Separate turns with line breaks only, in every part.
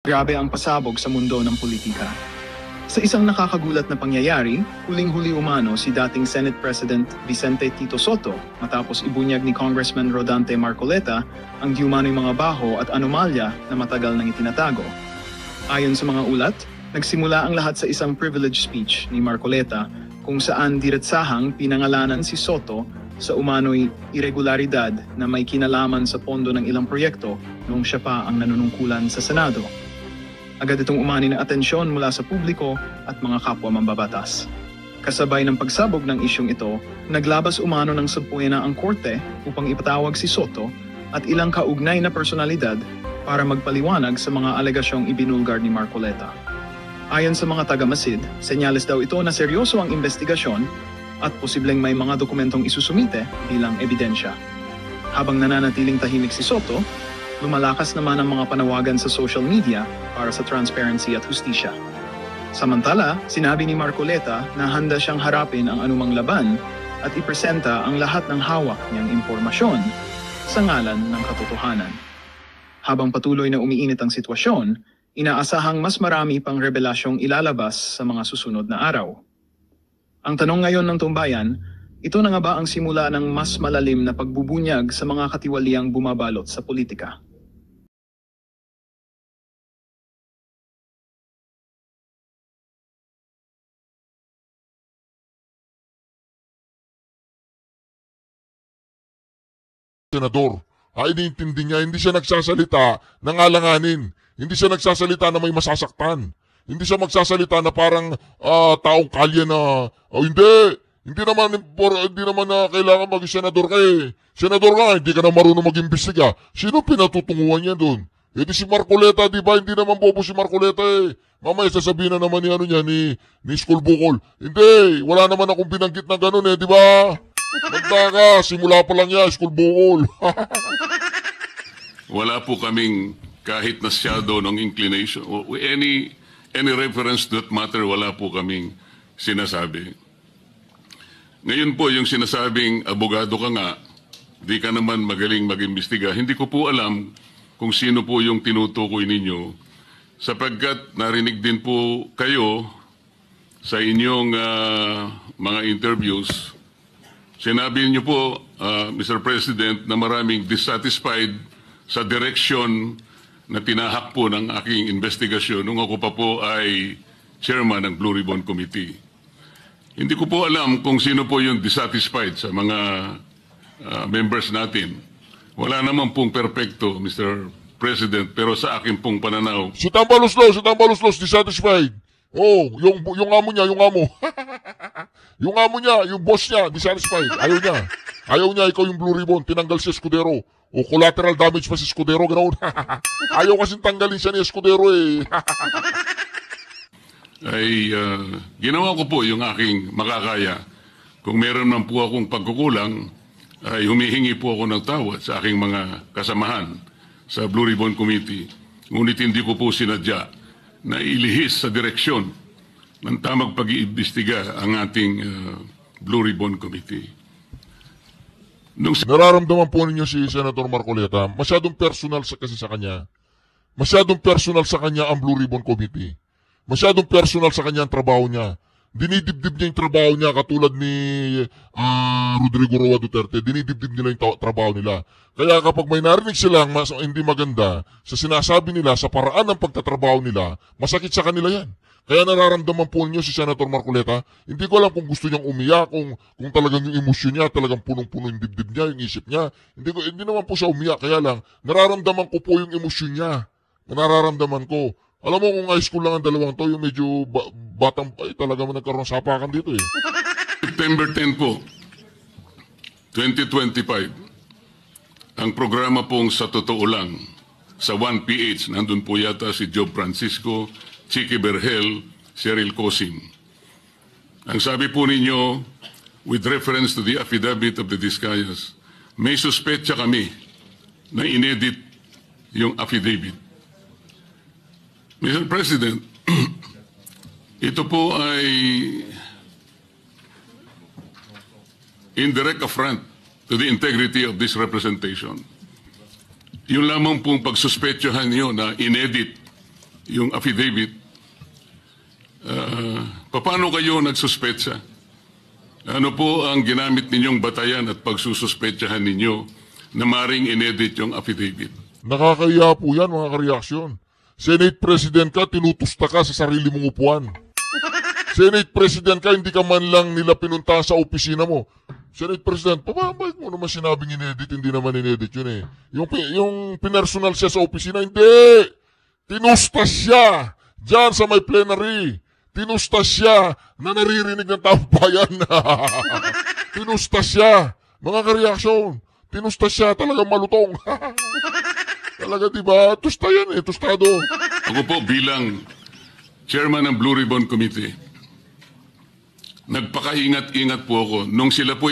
Grabe ang pasabog sa mundo ng politika. Sa isang nakakagulat na pangyayari, huling-huli umano si dating Senate President Vicente Tito Sotto matapos ibunyag ni Congressman Rodante Marcoleta ang di umano'y mga baho at anomalya na matagal nang itinatago. Ayon sa mga ulat, nagsimula ang lahat sa isang privilege speech ni Marcoleta kung saan diretsahang pinangalanan si Sotto sa umano'y irregularidad na may kinalaman sa pondo ng ilang proyekto noong siya pa ang nanunungkulan sa Senado. Agad itong umani ng atensyon mula sa publiko at mga kapwa mambabatas. Kasabay ng pagsabog ng isyong ito, naglabas umano ng subpoena ang korte upang ipatawag si Sotto at ilang kaugnay na personalidad para magpaliwanag sa mga alegasyong ibinulgar ni Marcoleta. Ayon sa mga taga-Masid, senyales daw ito na seryoso ang investigasyon at posibleng may mga dokumentong isusumite bilang ebidensya. Habang nananatiling tahimik si Sotto, lumalakas naman ang mga panawagan sa social media para sa transparency at hustisya. Samantala, sinabi ni Marcoleta na handa siyang harapin ang anumang laban at ipresenta ang lahat ng hawak niyang impormasyon sa ngalan ng katotohanan. Habang patuloy na umiinit ang sitwasyon, inaasahang mas marami pang rebelasyong ilalabas sa mga susunod na araw. Ang tanong ngayon ng tumbayan, ito na nga ba ang simula ng mas malalim na pagbubunyag sa mga katiwaliang bumabalot sa politika?
Senador, iniintindi niya, hindi siya nagsasalita ng alanganin. Hindi siya nagsasalita na may masasaktan. Hindi siya magsasalita na parang taong kalye na, hindi naman na kailangan maging senador ka eh. Senador ka, hindi ka na marunong mag-imbestiga. Sino pinatutunguhan niya doon? Eh di si Marcoleta, di ba? Hindi naman bobo si Marcoleta eh. Mamaya sasabihin na naman ni School Bukol. Hindi, wala naman akong binanggit na gano'n eh, di ba? Magtaka, simula pa lang yan, School Bukol.
Wala po kaming kahit na shadow ng inclination. Any reference to that matter, wala po kaming sinasabi. Ngayon po, yung sinasabing abogado ka nga, di ka naman magaling mag-imbestiga, hindi ko po alam kung sino po yung tinutukoy ninyo sapagkat narinig din po kayo sa inyong mga interviews. Sinabi niyo po, Mr. President, na maraming dissatisfied sa direksyon na tinahak po ng aking investigasyon nung ako pa po ay chairman ng Blue Ribbon Committee. Hindi ko po alam kung sino po yung dissatisfied sa mga members natin. Wala naman pong perpekto, Mr. President, pero sa akin pong pananaw.
Si Tambaluslos, dissatisfied. Oh, yung amo niya, yung amo. Yung amo niya, yung boss niya, dissatisfied. Ayaw niya, ikaw yung Blue Ribbon, tinanggal si Escudero. O collateral damage pa si Escudero, ganoon. Ayaw kasing tanggalin siya ni Escudero eh.
Ginawa ko po yung aking makakaya. Kung meron man po akong pagkukulang, ay humihingi po ako ng tawad sa aking mga kasamahan sa Blue Ribbon Committee. Ngunit hindi ko po sinadya na ilihis sa direksyon ng tamang pag-iimbestiga ang ating Blue Ribbon Committee.
Nararamdaman po ninyo si Senator Marcoleta, masyadong personal kasi sa kanya. Masyadong personal sa kanya ang Blue Ribbon Committee. Masyadong personal sa kanya ang trabaho niya. Dinidibdib niya yung trabaho niya katulad ni Rodrigo Roa Duterte. Dinidibdib nila yung trabaho nila. Kaya kapag may narinig silang hindi maganda sa sinasabi nila, sa paraan ng pagtatrabaho nila, masakit sa kanila yan. Kaya nararamdaman po niyo si Senator Marcoleta, hindi ko alam kung gusto niyang umiyak, kung talagang yung emosyon niya, talagang punong-puno yung dibdib niya, yung isip niya. Hindi naman po siya umiyak, kaya lang, nararamdaman ko po yung emosyon niya. Nararamdaman ko. Alam mo kung high school lang ang dalawang to, yung medyo batang, talaga nagkaroon ng sapakan dito eh.
September 10 po, 2025, ang programa pong Sa Totoo Lang, sa 1PH, nandun po yata si Job Francisco, Chicky Berhel, Cheryl Cosim. Ang sabi po ninyo, with reference to the affidavit of the Discayas, may suspetsa kami na inedit yung affidavit. Mr. President, ito po ay indirect affront to the integrity of this representation. Yung lamang pong pagsuspetsahan niyo na inedit yung affidavit, paano kayo nagsuspetsa? Ano po ang ginamit ninyong batayan at pagsususpetsahan ninyo na maring inedit yung affidavit?
Nakakaya po yan, mga kareaksyon. Senate President ka, tinutusta ka sa sarili mong upuan. Senate President ka, hindi ka man lang nila pinunta sa opisina mo. Senate President, bakit mo naman sinabing inedit? Hindi naman inedit yun eh. Yung pinersonal siya sa opisina, hindi! Tinusta siya! Diyan sa may plenary. Tinusta siya na naririnig ng taong bayan. Tinusta siya. Mga kareaksyon, tinusta siya, talagang malutong. Talaga diba? Tusta yan eh, tustado.
Ako po bilang chairman ng Blue Ribbon Committee, nagpakaingat-ingat po ako nung sila po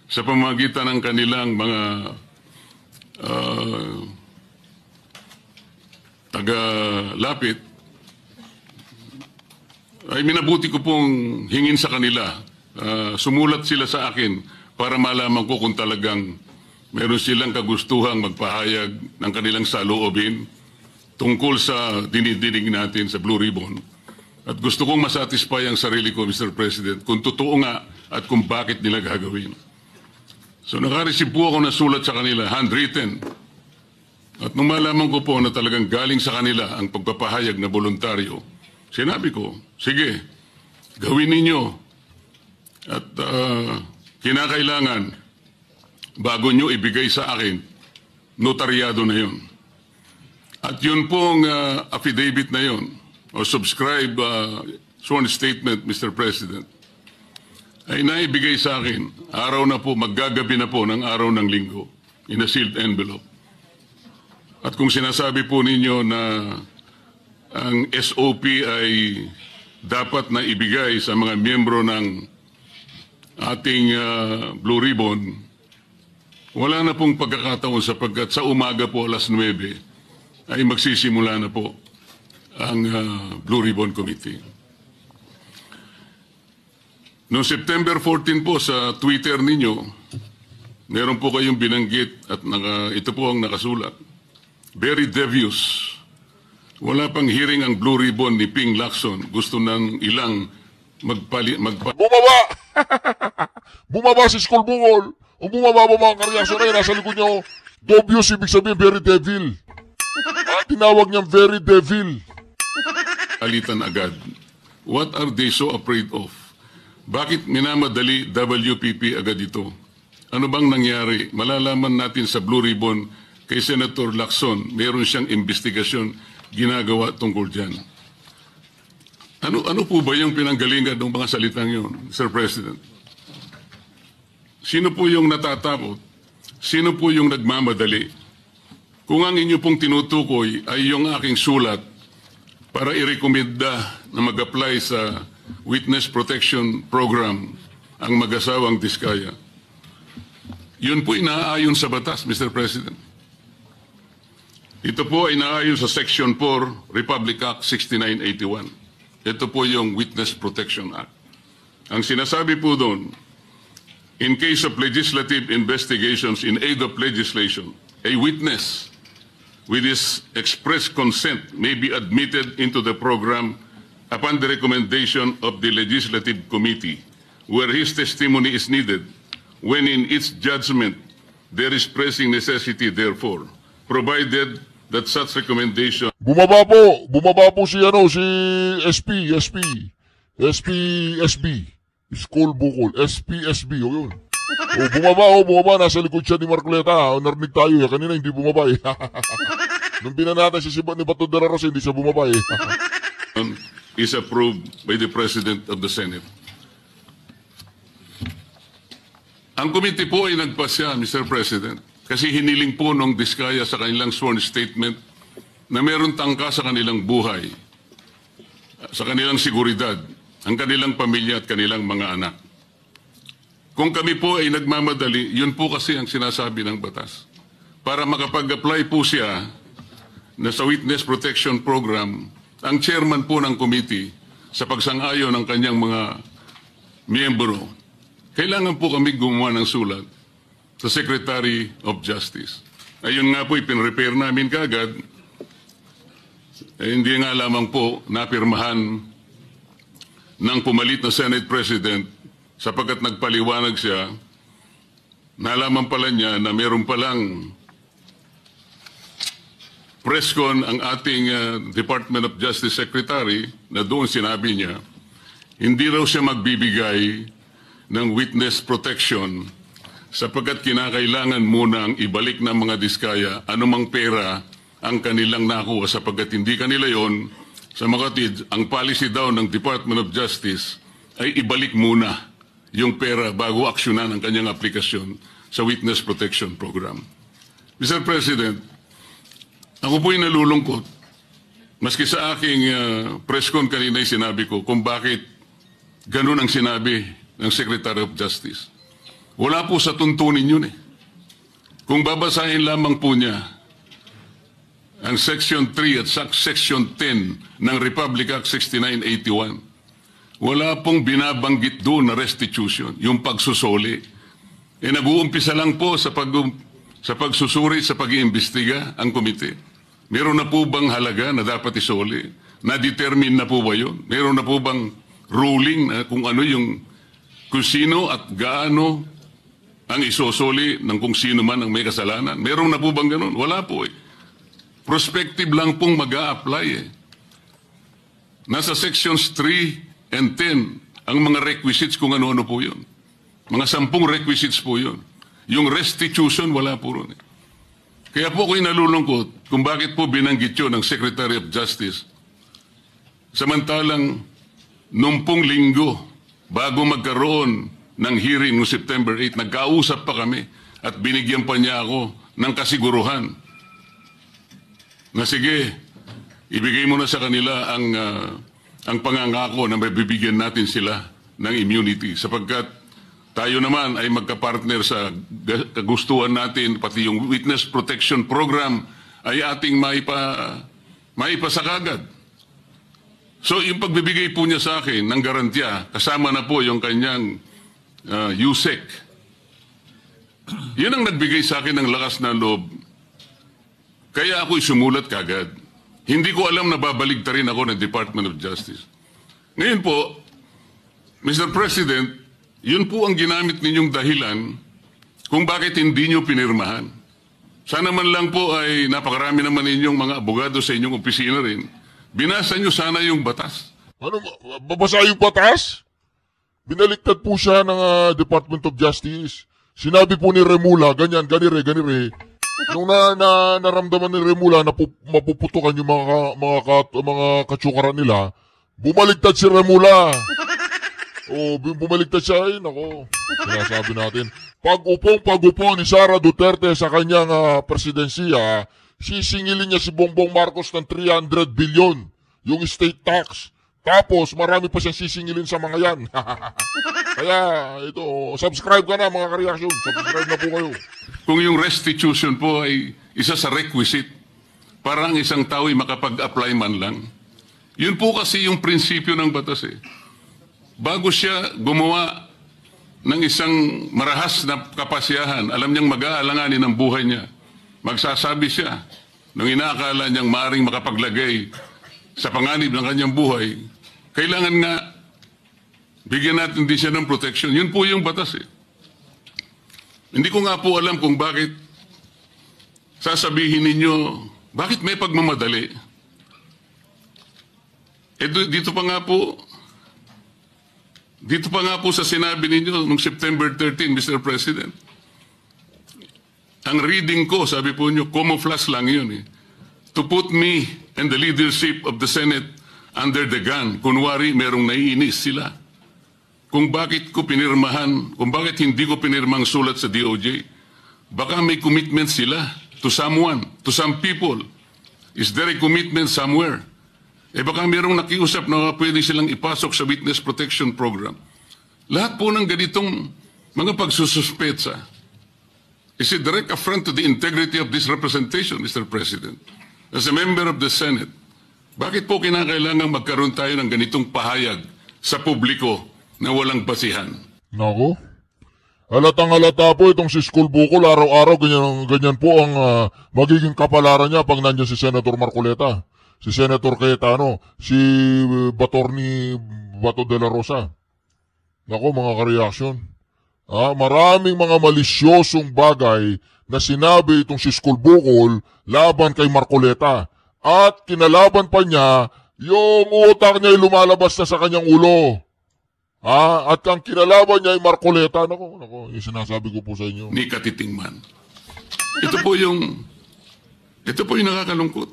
sa pamamagitan ng kanilang mga taga-lapit, ay minabuti ko pong hingin sa kanila. Sumulat sila sa akin para malaman ko kung talagang meron silang kagustuhang magpahayag ng kanilang saloobin tungkol sa dinidinig natin sa Blue Ribbon. At gusto kong masatisfy ang sarili ko, Mr. President, kung totoo nga at kung bakit nila gagawin. So nakareceive po ako ng sulat sa kanila, handwritten. At nung malaman ko po na talagang galing sa kanila ang pagpapahayag na voluntaryo, sinabi ko, sige, gawin ninyo. At kinakailangan, bago nyo ibigay sa akin, notaryado na yun. At yun pong affidavit na yun, o subscribe sworn statement, Mr. President, ay naibigay sa akin, araw na po, maggagabi na po ng araw ng linggo, in a sealed envelope. At kung sinasabi po ninyo na ang SOP ay dapat na ibigay sa mga miyembro ng ating Blue Ribbon, wala na pong pagkakataon sapagkat sa umaga po alas 9 ay magsisimula na po ang Blue Ribbon Committee. Noong September 14 po sa Twitter ninyo, meron po kayong binanggit at ito po ang nakasulat. Very devious. Wala pang hearing ang Blue Ribbon ni Ping Lacson. Gusto ng ilang
Bumaba! Bumaba si Skull Bungol. O bumaba ba mga kareaksyon na yun, nasa likod niya, Dobius, ibig sabihin, very devil. Tinawag niyang very devil.
Alitan agad. What are they so afraid of? Bakit minamadali WPP agad ito? Ano bang nangyari? Malalaman natin sa Blue Ribbon kay Senator Lacson, meron siyang investigasyon ginagawa tungkol dyan. Ano po ba yung pinanggalingan ng mga salitang yun, Sir President? Sino po yung natatakot? Sino po yung nagmamadali? Kung ang inyo pong tinutukoy ay yung aking sulat para irekomenda na mag-apply sa Witness Protection Program ang mag-asawang Diskaya, yun po inaayon sa batas, Mr. President. Ito po ay inaayon sa Section 4, Republic Act 6981. Ito po yung Witness Protection Act. Ang sinasabi po doon, in case of legislative investigations in aid of legislation, a witness with his express consent may be admitted into the program upon the recommendation of the Legislative Committee where his testimony is needed when in its judgment there is pressing necessity therefore, provided that such recommendation...
Bumaba po si SB. Skull Bukol, SB, o yun. Bumaba, nasa likod siya ni Marcoleta. Narinig tayo, kanina hindi bumaba eh. Nung binanata siya ni Bato de la Rosa, hindi siya bumaba eh.
is approved by the President of the Senate. Ang committee po ay nagpasya, Mr. President, kasi hiniling po nung Diskaya sa kanilang sworn statement na meron tangka sa kanilang buhay, sa kanilang seguridad, ang kanilang pamilya at kanilang mga anak. Kung kami po ay nagmamadali, yun po kasi ang sinasabi ng batas. Para makapag-apply po siya na sa Witness Protection Program, ang chairman po ng committee sa pagsang-ayon ng kanyang mga miyembro, kailangan po kami gumawa ng sulat sa Secretary of Justice. Ayun nga po, ipinrepair namin kaagad hindi nga lamang po napirmahan ng pumalit na Senate President sapagkat nagpaliwanag siya, nalaman pala niya na meron palang press con ang ating Department of Justice Secretary na doon sinabi niya, hindi raw siya magbibigay ng witness protection sapagkat kinakailangan munang ibalik ng mga diskaya anumang pera ang kanilang nakuha sapagkat hindi kanila yon. Sa makatid, ang policy daw ng Department of Justice ay ibalik muna yung pera bago aksyonan ang kanyang aplikasyon sa Witness Protection Program. Mr. President, ako po'y nalulungkot. Maski sa aking press con kanina ay sinabi ko kung bakit ganun ang sinabi ng Secretary of Justice. Wala po sa tuntunin yun eh. Kung babasahin lamang po niya ang Section 3 at Section 10 ng Republic Act 6981, wala pong binabanggit doon na restitution, yung pagsusuli. Nag-uumpisa lang po sa pagsusuri, sa pag-iimbestiga ang komite. Meron na po bang halaga na dapat isuli? Na-determine na po ba yun? Meron na po bang ruling na kung ano kung sino at gaano ang isusuli ng kung sino man ang may kasalanan? Meron na po bang ganun? Wala po eh. Prospective lang pong mag-a-apply eh. Nasa sections 3 and 10 ang mga requisites kung ano-ano po yun. Mga 10 requisites po yun. Yung restitution, wala po ron eh. Kaya po ako'y nalulungkot kung bakit po binanggit yun ng Secretary of Justice. Samantalang, nung pong linggo, bago magkaroon ng hearing noong September 8, nagkausap pa kami at binigyan pa niya ako ng kasiguruhan na sige, ibigay mo na sa kanila ang pangangako na mabibigyan natin sila ng immunity sapagkat tayo naman ay magkapartner sa kagustuhan natin, pati yung Witness Protection Program ay ating maipasakagad. So yung pagbibigay po niya sa akin ng garantiya, kasama na po yung kanyang USEC. Yun ang nagbigay sa akin ng lakas na loob. Kaya ako'y sumulat kagad. Hindi ko alam na babaligtarin ako ng Department of Justice. Ngayon po, Mr. President, yun po ang ginamit ninyong dahilan kung bakit hindi nyo pinirmahan. Sana man lang po ay napakarami naman ninyong mga abogado sa inyong opisina rin. Binasa nyo sana yung batas.
Ano, babasa yung batas? Binaliktad po siya ng Department of Justice. Sinabi po ni Remula, ganyan, ganire. Nung naramdaman ni Remula na mapuputukan yung mga katsukaran nila, bumaligtad si Remula. Bumaligtad siya, ay nako. Sinasabi natin, pag-upo ni Sara Duterte sa kanyang presidensiya, sisingilin niya si Bongbong Marcos ng 300 billion, yung state tax. Tapos, marami pa siyang sisingilin sa mga yan. Kaya, ito, subscribe ka na mga ka-reaction. Subscribe na po kayo.
Kung yung restitution po ay isa sa requisite para ang isang tao ay makapag-apply man lang, yun po kasi yung prinsipyo ng batas eh. Bago siya gumawa ng isang marahas na kapasyahan, alam niyang mag-aalanganin ang buhay niya. Magsasabi siya nung inaakala niyang maaring makapaglagay sa panganib ng kanyang buhay, kailangan nga bigyan natin din siya ng protection. Yun po yung batas eh. Hindi ko nga po alam kung bakit sasabihin ninyo, bakit may pagmamadali? Dito pa nga po sa sinabi ninyo noong September 13, Mr. President. Ang reading ko, sabi po nyo, camouflage lang yun eh. To put me and the leadership of the Senate under the gun. Kunwari, merong naiinis sila. Kung bakit hindi ko pinirmang sulat sa DOJ, baka may commitment sila to someone, to some people. Is there a commitment somewhere? Baka merong nakiusap na pwede silang ipasok sa Witness Protection Program. Lahat po ng ganitong mga pagsususpetsa is a direct affront to the integrity of this representation, Mr. President. As a member of the Senate, bakit po kinakailangan magkaroon tayo ng ganitong pahayag sa publiko na walang basihan?
Nako. Halatang-halata po itong si School Bukol, araw-araw ganyan po ang magiging kapalaran niya pag nandiyan si Senator Marcoleta. si Senator Cayetano, si Batorni Bato de la Rosa. Nako mga ka-reaction. Maraming mga malisyosong bagay na sinabi itong si Skulbukol laban kay Marcoleta. At kinalaban pa niya, yung utak niya ay lumalabas na sa kanyang ulo. At ang kinalaban niya ay Marcoleta. Nako, yung sinasabi ko po sa inyo.
Ni Katitingman. Ito po yung nakakalungkot.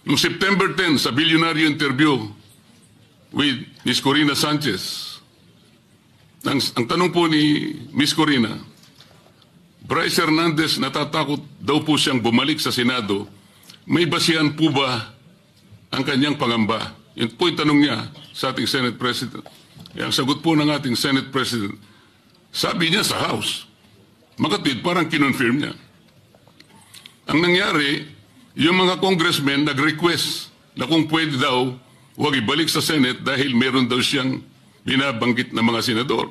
Noong September 10, sa billionaire interview with Ms. Corina Sanchez, ang tanong po ni Ms. Corina, Bryce Hernandez natatakot daw po siyang bumalik sa Senado. May basihan po ba ang kanyang pangamba? Yun po yung tanong niya sa ating Senate President. Ang sagot po ng ating Senate President, sabi niya sa House, makatid parang kinonfirm niya. Ang nangyari, yung mga congressmen nag-request na kung pwede daw huwag ibalik sa Senate dahil meron daw siyang binabanggit na mga senador.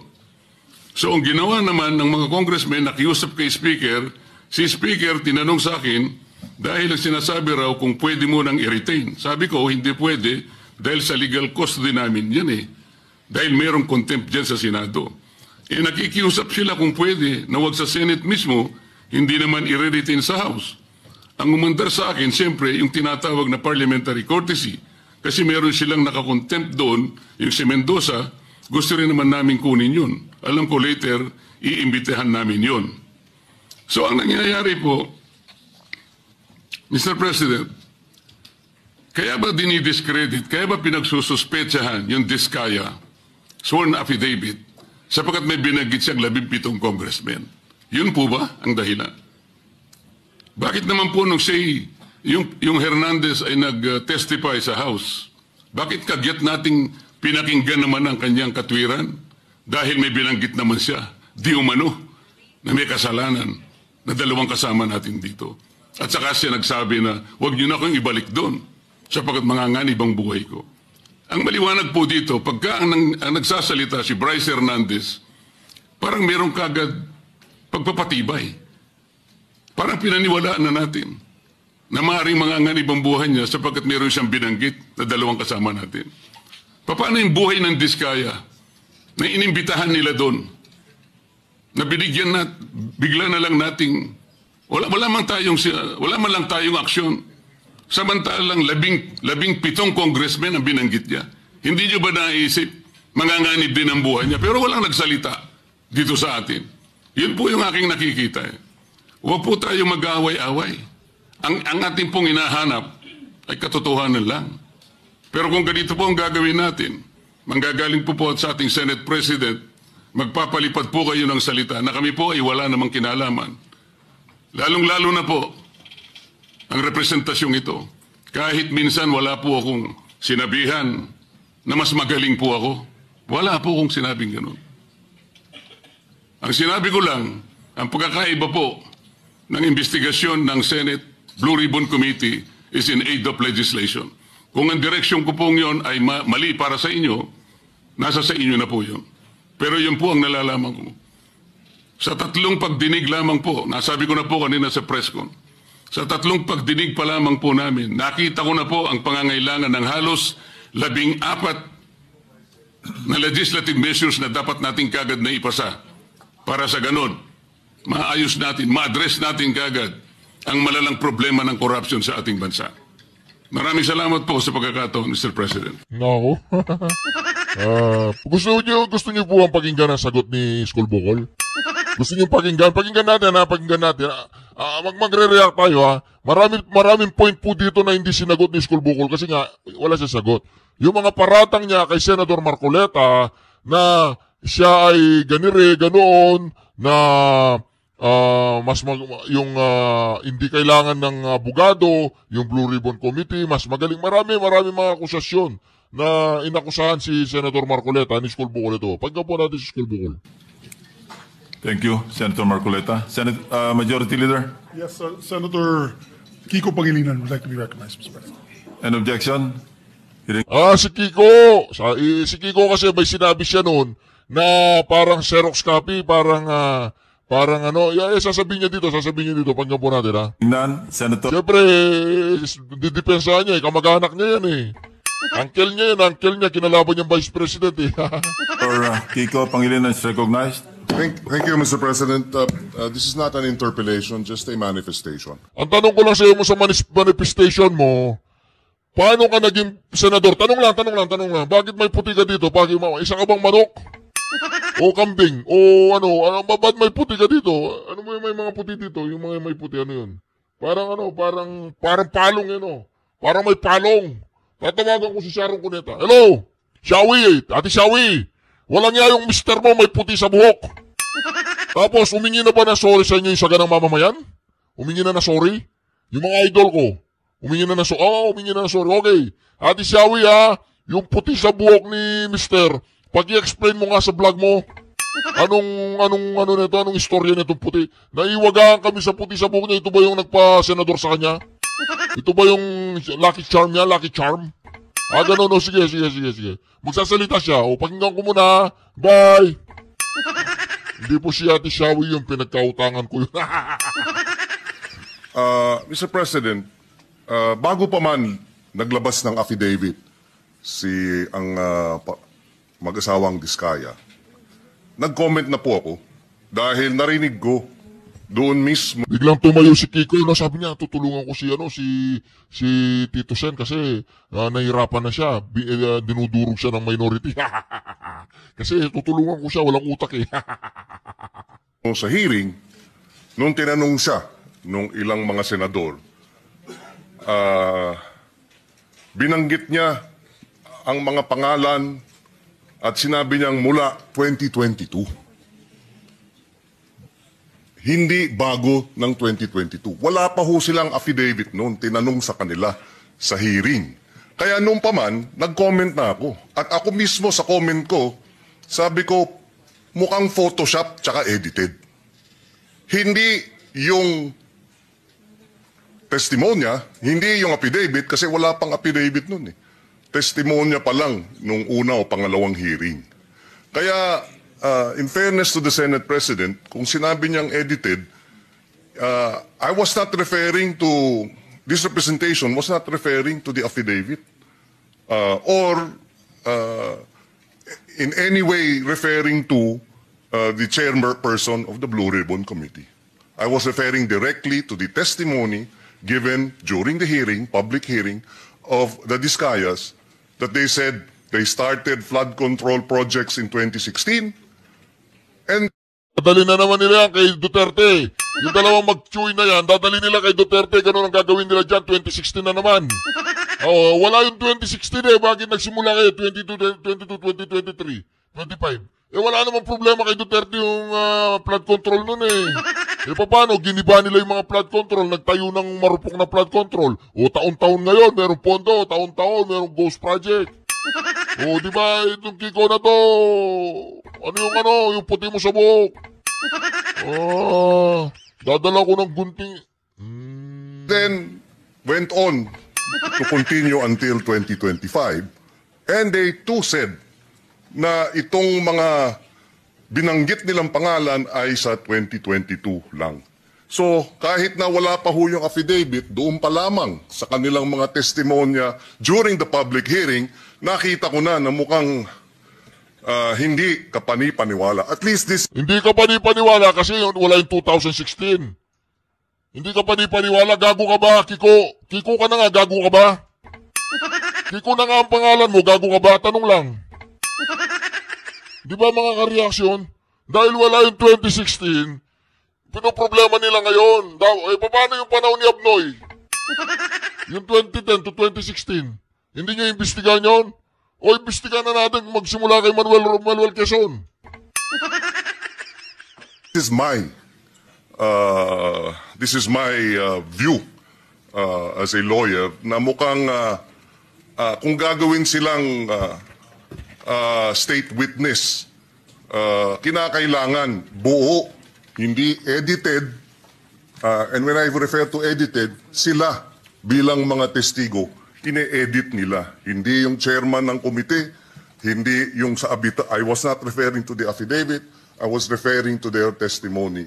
So ang ginawa naman ng mga congressmen, nakiusap kay Speaker, si Speaker tinanong sa akin, dahil ang sinasabi raw kung pwede mo nang i-retain. Sabi ko, hindi pwede dahil sa legal custody namin yan Dahil mayroong contempt dyan sa Senado. Nakikiusap sila kung pwede na wag sa Senate mismo, hindi naman i-retain sa House. Ang umandar sa akin, siyempre, yung tinatawag na parliamentary courtesy. Kasi meron silang nakakontempt doon, yung si Mendoza, gusto rin naman namin kunin yun. Alam ko later, iimbitehan namin yun. So ang nangyayari po, Mr. President, kaya ba dinidiscredit, kaya ba pinagsususpetsahan yung Diskaya sworn affidavit sapagkat may binanggit siyang 17 congressmen? Yun po ba ang dahilan? Bakit naman po nung yung Hernandez ay nag-testify sa House, bakit kagyat nating pinakinggan naman ang kanyang katwiran? Dahil may binanggit naman siya, di umano, na may kasalanan na dalawang kasama natin dito. At saka siya nagsabi na, huwag niyo na akong ibalik doon sapagkat manganganib ang buhay ko. Ang maliwanag po dito, pagka ang nagsasalita si Bryce Hernandez, parang merong kagad pagpapatibay. Parang pinaniwalaan na natin na maaaring manganganib ang buhay niya sapagkat meron siyang binanggit na dalawang kasama natin. Paano yung buhay ng Diskaya na inimbitahan nila doon? Na binigyan na, bigla na lang nating wala man lang tayong aksyon. Samantalang 17 congressmen ang binanggit niya. Hindi niyo ba naisip, manganganib din ang buhay niya? Pero walang nagsalita dito sa atin. Yun po yung aking nakikita. Huwag po tayong mag-aaway-away. Ang ating pong hinahanap ay katotohanan lang. Pero kung ganito po ang gagawin natin, manggagaling po sa ating Senate President, magpapalipad po kayo ng salita na kami po ay wala namang kinalaman. Lalong-lalo na po ang representasyong ito. Kahit minsan wala po akong sinabihan na mas magaling po ako. Wala po akong sinabing gano'n. Ang sinabi ko lang, ang pagkakaiba po ng investigasyon ng Senate Blue Ribbon Committee is in aid of legislation. Kung ang direksyon ko pong yon ay mali para sa inyo, nasa sa inyo na po yun. Pero yun po ang nalalaman ko. Sa 3 pagdinig lamang po, nasabi ko na po kanina sa press con, sa 3 pagdinig pa lamang po namin, nakita ko na po ang pangangailangan ng halos 14 na legislative measures na dapat natin kagad na ipasa para sa ganon, maayos natin, ma-address natin kagad ang malalang problema ng corruption sa ating bansa. Maraming salamat po sa pagkakataon, Mr. President.
No. Gusto niyo po ang pakinggan ang sagot ni Skulbukol? Gusto niyo pakinggan? Pakinggan natin. Magre-react tayo Maraming point po dito na hindi sinagot ni Skulbukol kasi nga wala siya sagot. Yung mga paratang niya kay Senator Marcoleta na siya ay ganoon na hindi kailangan ng abogado, yung Blue Ribbon Committee, mas magaling. Marami mga akusasyon na inakusahan si Senator Marcoleta ni Skulbukol ito. Pakinggan po natin si Skulbukol.
Thank you, Senator Marcoleta. Majority Leader?
Yes, Senator Kiko Pangilinan would like to be recognized, Mr. President.
An objection?
Si Kiko. Si Kiko kasi may sinabi siya noon na parang Xerox copy, parang Parang sasabihin niya dito, pagyan po natin ha.
Tingnan, Senator.
Siyempre, didepensahan niya kamag-anak niya yan Uncle niya, kinalaban niyang Vice President
Kiko Pangilinan is recognized.
Thank you, Mr. President. This is not an interpellation, just a manifestation.
Ang tanong ko lang sa iyo mo sa manifestation mo, paano ka naging senador? Tanong lang. Bakit may puti ka dito? Isa ka bang manok? O kambing? O ba't may puti ka dito? Ano may mga puti dito? Yung mga may puti, ano yun? Parang palong Parang may palong. Tatawagan ko si Sharon Cuneta. Hello? Shawi, Ate Shawi. Walang niya yung mister mo may puti sa buhok. Tapos, humingi na ba na sorry sa inyo yung saganang mamamayan? Humingi na sorry? Yung mga idol ko. Humingi na sorry. Okay. Ate Shawi yung puti sa buhok ni mister, pag-i-explain mo nga sa vlog mo. Anong istorya nitong puti? Naiwagaan kami sa puti sa buhok niya. Ito ba yung nagpa-senador sa kanya? Ito ba yung lucky charm niya? Lucky charm? Ganun. Sige. Magsasalita siya. Pakinggan ko muna. Bye! Hindi po si Ate Shawi yung pinagkautangan ko yun.
Mr. President, bago pa man naglabas ng affidavit ang mag-asawang Diskaya, nag-comment na po ako dahil narinig ko doon mismo.
Biglang tumayo si Kiko, sabi niya, tutulungan ko si Tito Sen kasi nahirapan na siya. Dinudurog siya ng minority. Kasi tutulungan ko siya, walang utak
Sa hearing, nung tinanong siya nung ilang mga senador, binanggit niya ang mga pangalan at sinabi niyang mula 2022. Hindi bago ng 2022. Wala pa ho silang affidavit noon, tinanong sa kanila sa hearing. Kaya noon pa man, nag-comment na ako. At ako mismo sa comment ko, sabi ko, mukhang Photoshop tsaka edited. Hindi yung testimonya, hindi yung affidavit, kasi wala pang affidavit noon Testimonya pa lang nung una o pangalawang hearing. Kaya, in fairness to the Senate President, kung sinabi niyang edited, I was not referring to, this representation was not referring to the affidavit or in any way referring to the chairperson of the Blue Ribbon Committee. I was referring directly to the testimony given during the hearing, public hearing, of the Diskayas that they said they started flood control projects in 2016 and
dadali na naman nila yan kay Duterte. Yung dalawang mag-chewy na yan, dadali nila kay Duterte, ganun ang gagawin nila dyan, 2016 na naman. Wala yung 2016 bakit nagsimula kayo 2023, 25? Wala namang problema kay Duterte yung flood control nun paano, giniba nila yung mga flood control, nagtayo ng marupok na flood control. Taon-taon ngayon, merong pondo, taon-taon, merong ghost project. Di ba, itong Kiko na to, yung puti mo sa buhok. Dadala ko ng gunting.
then went on to continue until 2025. And they too said na itong mga binanggit nilang pangalan ay sa 2022 lang. So, kahit na wala pa ho yung affidavit, doon pa lamang sa kanilang mga testimonya during the public hearing, nakita ko na mukhang hindi kapani-paniwala. At least this...
Hindi kapani-paniwala kasi wala yung 2016. Hindi kapani-paniwala, gago ka ba, Kiko? Kiko ka na nga, gago ka ba? Kiko na nga ang pangalan mo, gago ka ba? Tanong lang. Di ba mga kareaksyon? Dahil wala yung 2016, pinoproblema nila ngayon. Paano yung panahon ni Abnoy? Yung 2010 to 2016. Hindi nyo imbestigahan yun? O imbestigahan na natin kung magsimula kay Manuel Quezon.
This is my view as a lawyer na mukhang kung gagawin silang state witness, kinakailangan buo, hindi edited. And when I refer to edited, sila bilang mga testigo, ine-edit nila. Hindi yung chairman ng komite, hindi yung sa I was not referring to the affidavit, I was referring to their testimony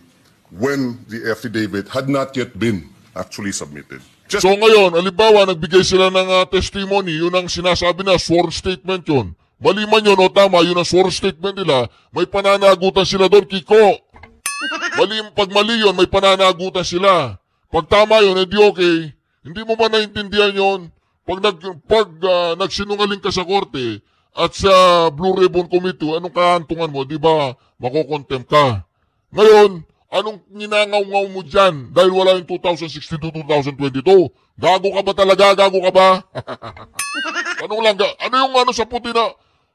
when the affidavit had not yet been actually submitted. Just
So ngayon, halimbawa, nagbigay sila ng testimony, yun ang sinasabi na sworn statement yun. Mali man yun o tama, yun ang sworn statement nila, may pananagutan sila doon, Kiko. Pag mali yun, may pananagutan sila. Pag tama yun, edi okay. Hindi mo ba naintindihan yun? Pag nagsinungaling ka sa korte at sa Blue Ribbon Committee, anong kahantungan mo? Di ba, makokontempt ka. Ngayon, anong ninangaw-ngaw mo dyan dahil wala yung 2016 to 2022? Gago ka ba talaga? Gago ka ba? Anong lang? Ano yung ano sa puti na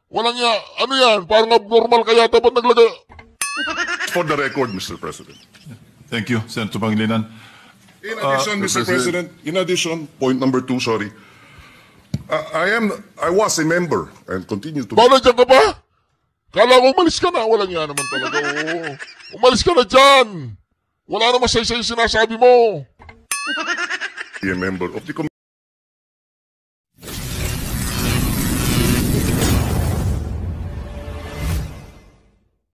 walang ya? Ano yan? Parang abnormal kaya dapat naglagay?
for the record, Mr. President.
Thank you, Senator Pangilinan.
In addition, Mr. President, point number 2, sorry. I was a member and continue to be
Nandiyan ka ba? Kala ko umalis ka na. Walang yan naman talaga. Oo. Umalis ka na dyan. Wala naman sa sinasabi mo.
a member of the committee.